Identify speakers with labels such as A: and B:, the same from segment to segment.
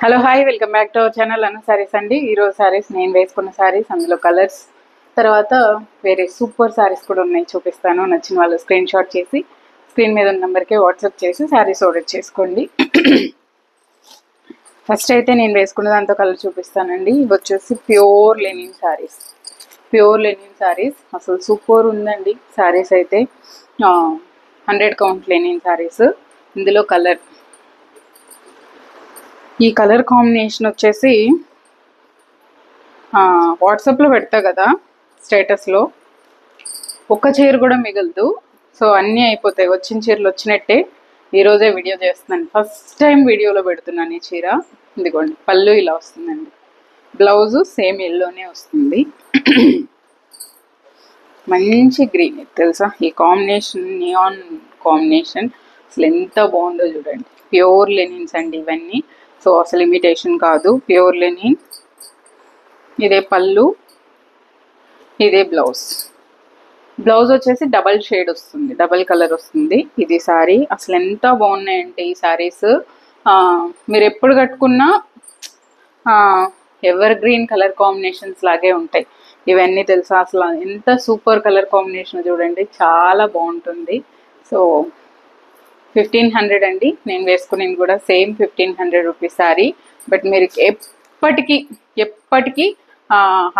A: Hello hi welcome back to our channel అన్న సారీస్ అండి. ఈరోజు సారీస్ నేను వేసుకున్న సారీస్, అందులో కలర్స్, తర్వాత వేరే సూపర్ సారీస్ కూడా ఉన్నాయి, చూపిస్తాను. నచ్చిన వాళ్ళు స్క్రీన్ షాట్ చేసి స్క్రీన్ మీద ఉన్న నెంబర్కి వాట్సాప్ చేసి సారీస్ ఆర్డర్ చేసుకోండి. ఫస్ట్ అయితే నేను వేసుకున్న దాంతో కలర్ చూపిస్తానండి. ఇవి వచ్చేసి pure linen saris. Pure linen saris అసలు సూపర్ ఉందండి. సారీస్ అయితే 100 కౌంట్ లెనిన్ సారీస్. ఇందులో కలర్, ఈ కలర్ కాంబినేషన్ వచ్చేసి వాట్సాప్లో పెడతా కదా స్టేటస్లో, ఒక్క చీర కూడా మిగలదు. సో అన్నీ అయిపోతాయి, వచ్చిన చీరలు వచ్చినట్టే. ఈరోజే వీడియో చేస్తున్నాను, ఫస్ట్ టైం వీడియోలో పెడుతున్నాను ఈ చీర. ఇదిగోండి, పళ్ళు ఇలా వస్తుందండి, బ్లౌజు సేమ్ ఎల్లోనే వస్తుంది. మంచి గ్రీన్, తెలుసా ఈ కాంబినేషన్, నియాన్ కాంబినేషన్ అసలు ఎంత బాగుందో చూడండి. ప్యూర్ లెనిన్స్ అండి ఇవన్నీ, సో అసలు ఇమిటేషన్ కాదు, ప్యూర్ లెనిన్. ఇదే పళ్ళు, ఇదే బ్లౌజ్. బ్లౌజ్ వచ్చేసి డబల్ షేడ్ వస్తుంది, డబల్ కలర్ వస్తుంది. ఇది సారీ అసలు ఎంత బాగున్నాయంటే ఈ సారీస్ మీరు ఎప్పుడు కట్టుకున్నా ఎవర్ గ్రీన్ కలర్ కాంబినేషన్స్ లాగే ఉంటాయి ఇవన్నీ, తెలుసా అసలు ఎంత సూపర్ కలర్ కాంబినేషన్ చూడండి, చాలా బాగుంటుంది. సో 1500 అండి నేను వేసుకునేది కూడా సేమ్ 1500 రూపీస్ సారీ. బట్ మీరు ఎప్పటికీ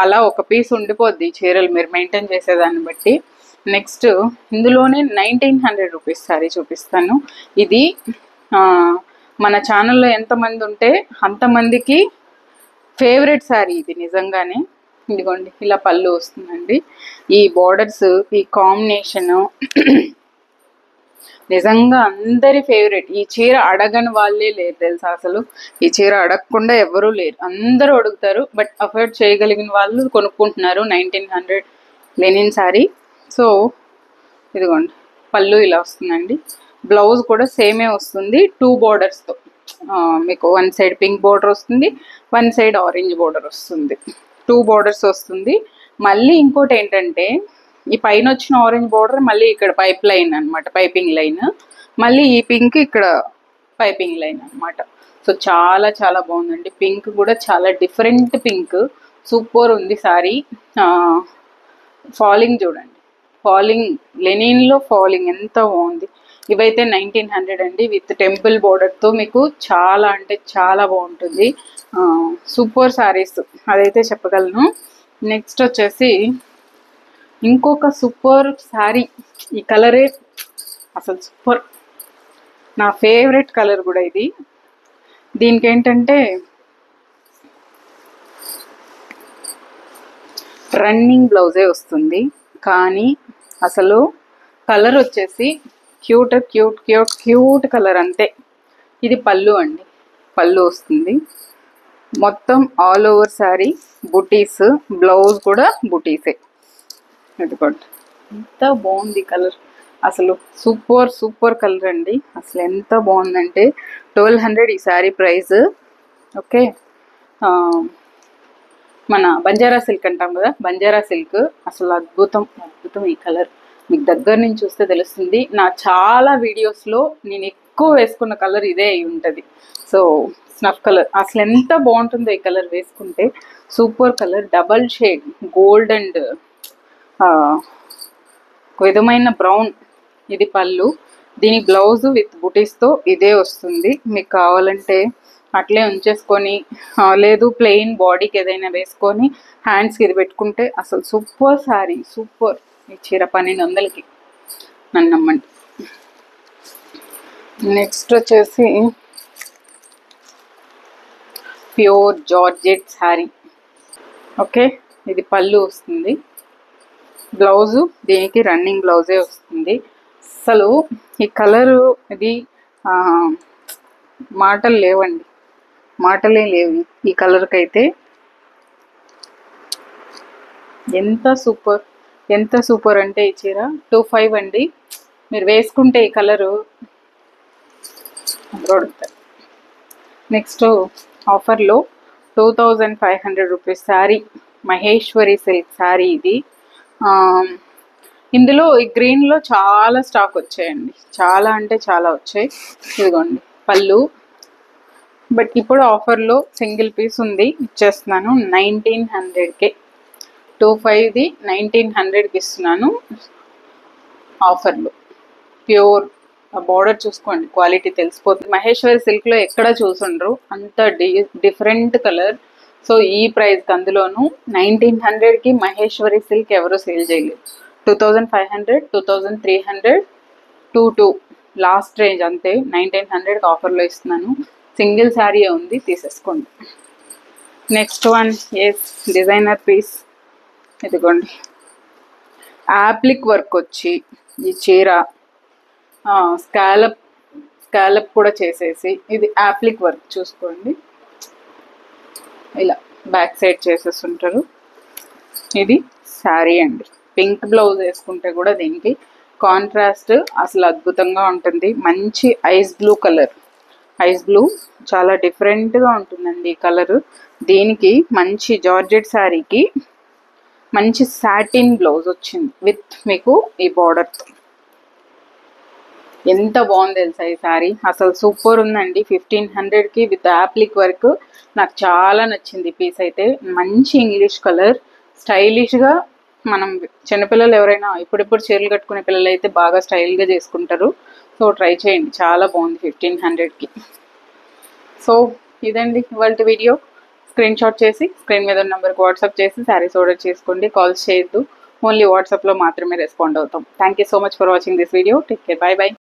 A: అలా ఒక పీస్ ఉండిపోద్ది చీరలు మీరు మెయింటైన్ చేసేదాన్ని బట్టి. నెక్స్ట్ ఇందులోనే 1900 రూపీస్ సారీ చూపిస్తాను. ఇది మన ఛానల్లో ఎంతమంది ఉంటే అంతమందికి ఫేవరెట్ సారీ ఇది నిజంగానే. ఇదిగోండి, ఇలా పళ్ళు వస్తుందండి. ఈ బోర్డర్స్, ఈ కాంబినేషను నిజంగా అందరి ఫేవరెట్. ఈ చీర అడగని వాళ్ళే లేరు తెలుసా, అసలు ఈ చీర అడగకుండా ఎవరూ లేరు, అందరూ అడుగుతారు. బట్ అఫోర్డ్ చేయగలిగిన వాళ్ళు కొనుక్కుంటున్నారు 1900 లెనిన్ సారీ. సో ఇదిగోండి, పళ్ళు ఇలా వస్తుందండి. బ్లౌజ్ కూడా సేమే వస్తుంది, 2 బోర్డర్స్తో. మీకు వన్ సైడ్ పింక్ బోర్డర్ వస్తుంది, వన్ సైడ్ ఆరెంజ్ బోర్డర్ వస్తుంది, 2 బోర్డర్స్ వస్తుంది. మళ్ళీ ఇంకోటి ఏంటంటే, ఈ పైన వచ్చిన ఆరెంజ్ బోర్డర్ మళ్ళీ ఇక్కడ పైప్ లైన్ అనమాట, పైపింగ్ లైన్. మళ్ళీ ఈ పింక్ ఇక్కడ పైపింగ్ లైన్ అనమాట. సో చాలా చాలా బాగుందండి. పింక్ కూడా చాలా డిఫరెంట్ పింక్, సూపర్ ఉంది సారీ. ఫాలింగ్ చూడండి, ఫాలింగ్ లెనిన్లో ఫాలింగ్ ఎంత బాగుంది. ఇవైతే 1900 అండి, విత్ టెంపుల్ బోర్డర్తో మీకు చాలా అంటే చాలా బాగుంటుంది. సూపర్ సారీస్, అదైతే చెప్పగలను. నెక్స్ట్ వచ్చేసి ఇంకొక సూపర్ శారీ, ఈ కలరే అసలు సూపర్, నా ఫేవరెట్ కలర్ కూడా ఇది. దీనికి ఏంటంటే రన్నింగ్ బ్లౌజే వస్తుంది, కానీ అసలు కలర్ వచ్చేసి cute cute cute cute colour అంతే. ఇది పళ్ళు అండి, పళ్ళు వస్తుంది మొత్తం ఆల్ ఓవర్ శారీ బుటీస్, బ్లౌజ్ కూడా బుటీసే. ఇదిగోండి, ఎంత బాగుంది కలర్, అసలు సూపర్ సూపర్ కలర్ అండి. అసలు ఎంత బాగుందంటే 1200 ఈ శారీ ప్రైస్. ఓకే, మన బంజారా సిల్క్ అంటాం కదా, బంజారా సిల్క్ అసలు అద్భుతం అద్భుతం. ఈ కలర్ మీకు దగ్గర నుంచి చూస్తే తెలుస్తుంది. నా చాలా వీడియోస్లో నేను ఎక్కువ వేసుకున్న కలర్ ఇదే అయి ఉంటుంది. సో స్నఫ్ కలర్ అసలు ఎంత బాగుంటుందో ఈ కలర్ వేసుకుంటే, super colour, double shade gold and ఒక విధమైన బ్రౌన్. ఇది పళ్ళు, దీని బ్లౌజ్ విత్ బుటీస్తో ఇదే వస్తుంది. మీకు కావాలంటే అట్లే ఉంచేసుకొని, లేదు ప్లెయిన్ బాడీకి ఏదైనా వేసుకొని హ్యాండ్స్కి ఇది పెట్టుకుంటే అసలు సూపర్ శారీ, సూపర్. ఈ చీర 1200కి నన్ను నమ్మండి. నెక్స్ట్ వచ్చేసి ప్యూర్ జార్జెట్ శారీ. ఓకే, ఇది పళ్ళు వస్తుంది, బ్లౌజు దీనికి రన్నింగ్ బ్లౌజే వస్తుంది. అసలు ఈ కలరు, ఇది మాటలు లేవండి, మాటలే లేవు ఈ కలర్కి అయితే. ఎంత సూపర్, ఎంత సూపర్ అంటే ఈ చీర 2500 అండి. మీరు వేసుకుంటే ఈ కలరు అదొడుతారు. నెక్స్ట్ ఆఫర్లో 2500 రూపీస్ శారీ, మహేశ్వరి సిల్క్ శారీ ఇది. ఇందులో ఈ గ్రీన్లో చాలా స్టాక్ వచ్చాయండి, చాలా అంటే చాలా వచ్చాయి. ఇదిగోండి పళ్ళు, బట్ ఇప్పుడు ఆఫర్లో సింగిల్ పీస్ ఉంది, ఇచ్చేస్తున్నాను 1900కే. 25ది 1900కి ఇస్తున్నాను ఆఫర్లో. ప్యూర్ బార్డర్ చూసుకోండి, క్వాలిటీ తెలిసిపోతుంది. మహేశ్వరి సిల్క్లో ఎక్కడ చూసుండ్రు అంత డిఫరెంట్ కలర్. సో ఈ ప్రైస్కి అందులోనూ 1900కి మహేశ్వరి సిల్క్ ఎవరు సేల్ చేయలేదు. 2500, 2300, 22 లాస్ట్ రేంజ్ అంతే. 1900కి ఆఫర్లో ఇస్తున్నాను. సింగిల్ శారీ ఉంది, తీసేసుకోండి. Next one is designer piece. ఇదిగోండి, యాప్లిక్ వర్క్ వచ్చి ఈ చీర స్కాలప్ కూడా చేసేసి, ఇది యాప్లిక్ వర్క్ చూసుకోండి, ఇలా బ్యాక్ సైడ్ చేసేస్తుంటారు. ఇది శారీ అండి. పింక్ బ్లౌజ్ వేసుకుంటే కూడా దీనికి కాంట్రాస్ట్ అసలు అద్భుతంగా ఉంటుంది. మంచి ice blue colour, ice blue చాలా డిఫరెంట్గా ఉంటుందండి ఈ కలరు. దీనికి మంచి జార్జెట్ శారీకి మంచి సాటిన్ బ్లౌజ్ వచ్చింది విత్ మీకు ఈ బార్డర్తో. ఎంత బాగుంది తెలుసా ఈ శారీ, అసలు సూపర్ ఉందండి. 1500కి విత్ యాప్లిక్ వర్క్. నాకు చాలా నచ్చింది పీస్ అయితే. మంచి ఇంగ్లీష్ కలర్, స్టైలిష్గా. మనం చిన్నపిల్లలు ఎవరైనా ఇప్పుడిప్పుడు చీరలు కట్టుకునే పిల్లలు అయితే బాగా స్టైల్గా చేసుకుంటారు. సో ట్రై చేయండి, చాలా బాగుంది 1500కి. సో ఇదండి ఇవాళ వీడియో. స్క్రీన్ షాట్ చేసి స్క్రీన్ మీద ఉన్న నెంబర్కి వాట్సాప్ చేసి శారీస్ ఆర్డర్ చేసుకోండి. కాల్స్ చేయొద్దు, ఓన్లీ వాట్సాప్లో మాత్రమే రెస్పాండ్ అవుతాం. Thank you so much for watching this video. Take care, bye bye.